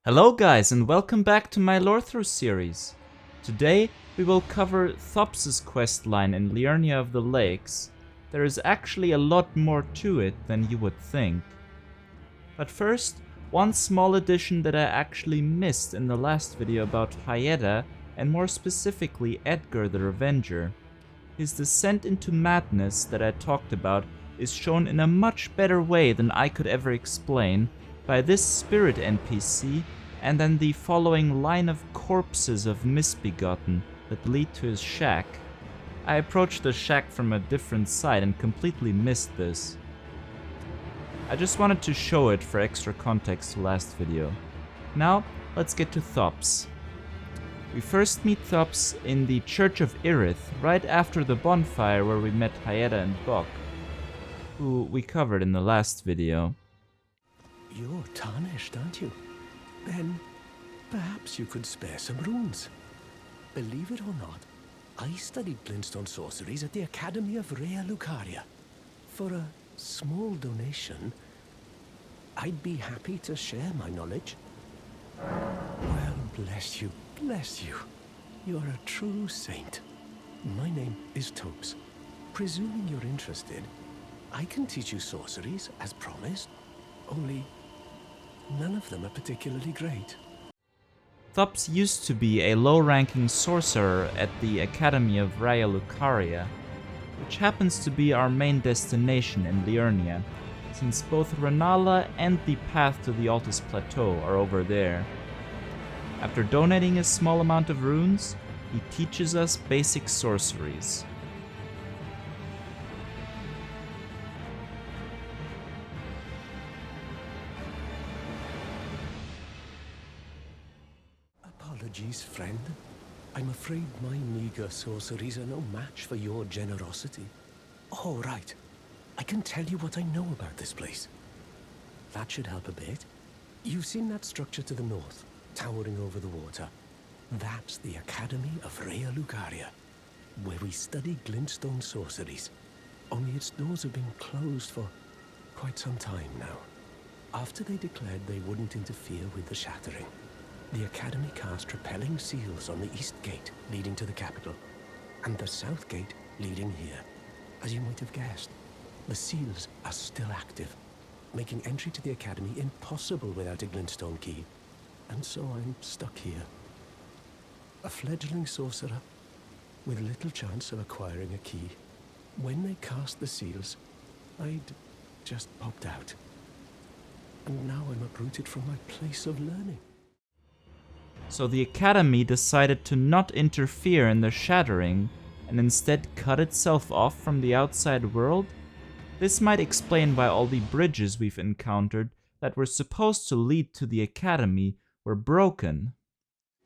Hello guys and welcome back to my Lorethrough series. Today we will cover Thops' questline in Liurnia of the Lakes. There is actually a lot more to it than you would think. But first, one small addition that I actually missed in the last video about Hyeda, and more specifically Edgar the Revenger. His descent into madness that I talked about is shown in a much better way than I could ever explain by this spirit NPC and then the following line of corpses of misbegotten that lead to his shack. I approached the shack from a different side and completely missed this. I just wanted to show it for extra context to last video. Now, let's get to Thops. We first meet Thops in the Church of Irith, right after the bonfire where we met Hyeda and Bok, who we covered in the last video. You're tarnished, aren't you? Then, perhaps you could spare some runes. Believe it or not, I studied glintstone sorceries at the Academy of Lucaria. For a small donation, I'd be happy to share my knowledge. Well, bless you, bless you. You're a true saint. My name is Thops. Presuming you're interested, I can teach you sorceries as promised, only none of them are particularly great. Thops used to be a low-ranking sorcerer at the Academy of Lucaria, which happens to be our main destination in Liurnia, since both Renala and the path to the Altus Plateau are over there. After donating a small amount of runes, he teaches us basic sorceries. Apologies, friend. I'm afraid my meager sorceries are no match for your generosity. Oh, right. I can tell you what I know about this place. That should help a bit. You've seen that structure to the north, towering over the water. That's the Academy of Lucaria, where we study glintstone sorceries. Only its doors have been closed for quite some time now. After they declared they wouldn't interfere with the shattering, the Academy cast repelling seals on the east gate leading to the capital, and the south gate leading here. As you might have guessed, the seals are still active, making entry to the Academy impossible without a glintstone key. And so I'm stuck here. A fledgling sorcerer with little chance of acquiring a key. When they cast the seals, I'd just popped out. And now I'm uprooted from my place of learning. So the Academy decided to not interfere in the shattering and instead cut itself off from the outside world? This might explain why all the bridges we've encountered that were supposed to lead to the Academy were broken.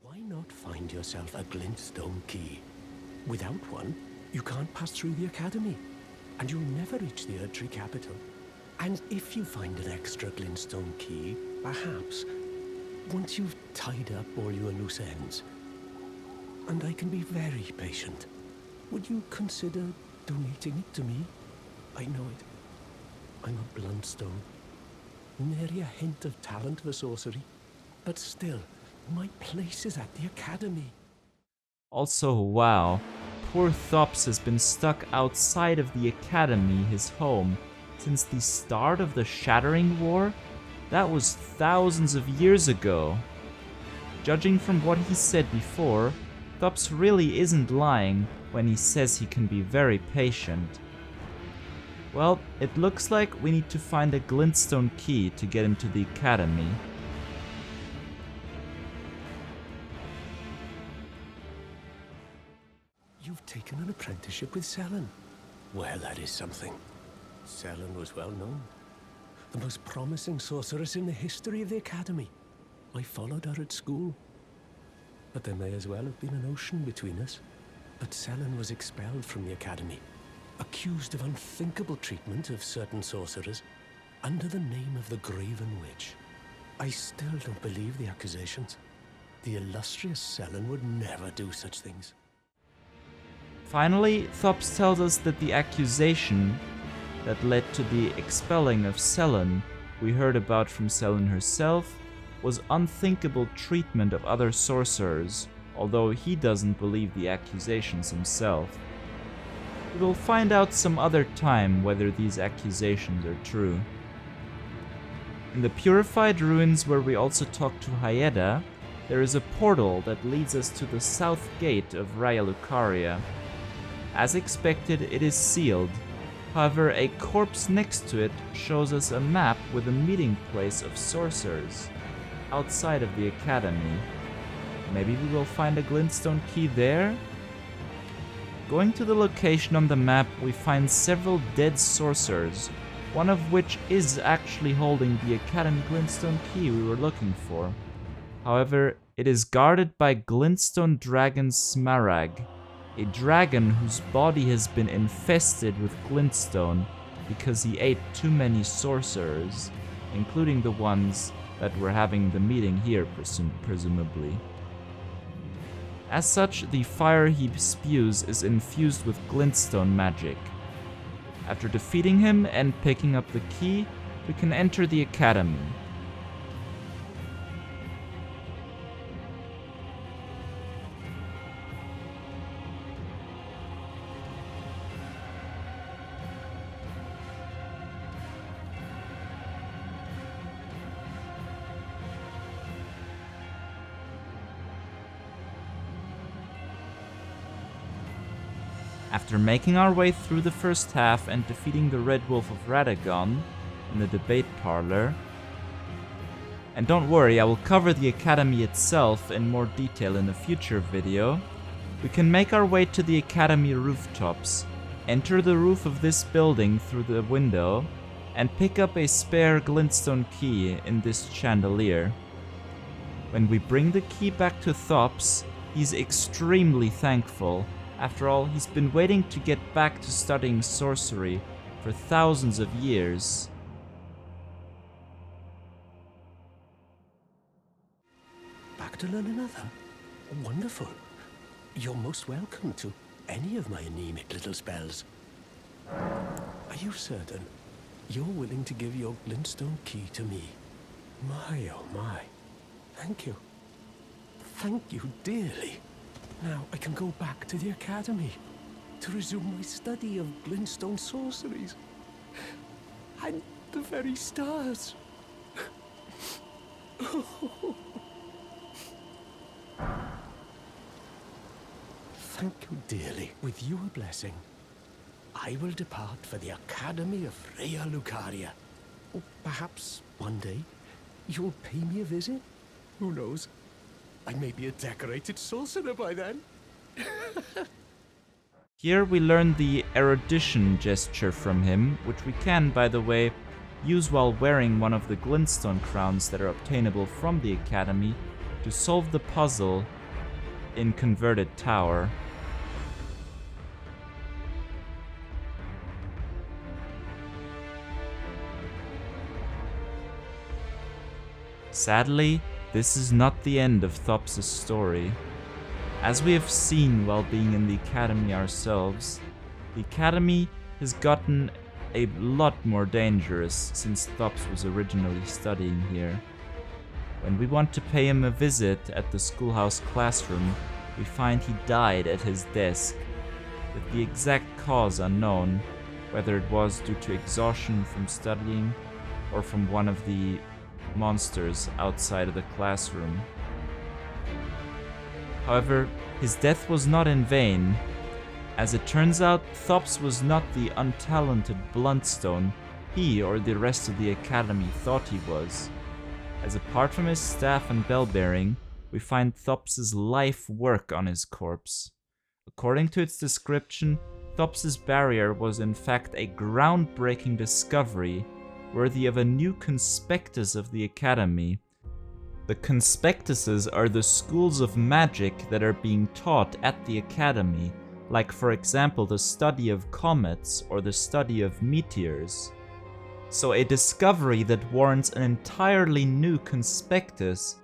Why not find yourself a glintstone key? Without one, you can't pass through the Academy, and you'll never reach the Erdtree capital. And if you find an extra glintstone key, perhaps, once you've tied up all your loose ends, and I can be very patient, would you consider donating it to me? I know it. I'm a bluntstone. Nary a hint of talent for sorcery. But still, my place is at the Academy. Also, wow, poor Thops has been stuck outside of the Academy, his home, since the start of the Shattering War? That was thousands of years ago. Judging from what he said before, Thops really isn't lying when he says he can be very patient. Well, it looks like we need to find a glintstone key to get into the Academy. You've taken an apprenticeship with Selen. Well, that is something. Selen was well known. The most promising sorceress in the history of the Academy. I followed her at school. But there may as well have been an ocean between us. But Selen was expelled from the Academy, accused of unthinkable treatment of certain sorcerers, under the name of the Graven Witch. I still don't believe the accusations. The illustrious Selen would never do such things. Finally, Thops tells us that the accusation that led to the expelling of Selen we heard about from Selen herself was unthinkable treatment of other sorcerers, although he doesn't believe the accusations himself. We will find out some other time whether these accusations are true. In the Purified Ruins, where we also talk to Hyeda, there is a portal that leads us to the south gate of Raya Lucaria. As expected, it is sealed. However, a corpse next to it shows us a map with a meeting place of sorcerers outside of the academy. Maybe we will find a glintstone key there? Going to the location on the map, we find several dead sorcerers, one of which is actually holding the academy glintstone key we were looking for. However, it is guarded by glintstone dragon Smaragd, a dragon whose body has been infested with glintstone because he ate too many sorcerers, including the ones that were having the meeting here, presumably. As such, the fire he spews is infused with glintstone magic. After defeating him and picking up the key, we can enter the academy. After making our way through the first half and defeating the Red Wolf of Radagon in the debate parlor, and don't worry, I will cover the academy itself in more detail in a future video, we can make our way to the academy rooftops, enter the roof of this building through the window, and pick up a spare glintstone key in this chandelier. When we bring the key back to Thops, he's extremely thankful. After all, he's been waiting to get back to studying sorcery for thousands of years. Back to learn another? Wonderful. You're most welcome to any of my anemic little spells. Are you certain you're willing to give your glintstone key to me? My, oh my. Thank you. Thank you dearly. Now I can go back to the academy to resume my study of glintstone sorceries. And the very stars. Thank you dearly. With your blessing, I will depart for the Academy of Raya Lucaria. Or perhaps one day you'll pay me a visit? Who knows? I may be a decorated sorcerer by then. Here we learn the erudition gesture from him, which we can, by the way, use while wearing one of the glintstone crowns that are obtainable from the academy to solve the puzzle in Converted Tower. Sadly, this is not the end of Thops' story. As we have seen while being in the academy ourselves, the academy has gotten a lot more dangerous since Thops was originally studying here. When we want to pay him a visit at the schoolhouse classroom, we find he died at his desk, with the exact cause unknown, whether it was due to exhaustion from studying or from one of the monsters outside of the classroom. However, his death was not in vain. As it turns out, Thops was not the untalented Bluntstone he or the rest of the academy thought he was, as apart from his staff and bell-bearing, we find Thops' life work on his corpse. According to its description, Thops' barrier was in fact a groundbreaking discovery worthy of a new conspectus of the academy. The conspectuses are the schools of magic that are being taught at the academy, like for example the study of comets or the study of meteors. So a discovery that warrants an entirely new conspectus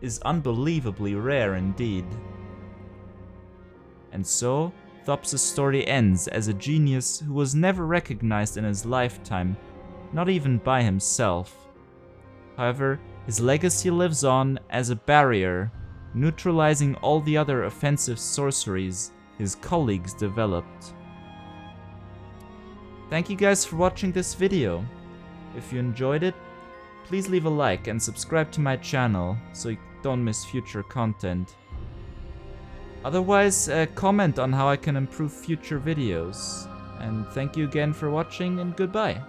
is unbelievably rare indeed. And so, Thops' story ends as a genius who was never recognized in his lifetime, not even by himself. However, His legacy lives on as a barrier, neutralizing all the other offensive sorceries his colleagues developed. Thank you guys for watching this video. If you enjoyed it, please leave a like and subscribe to my channel so you don't miss future content. Otherwise, comment on how I can improve future videos. And thank you again for watching, and goodbye.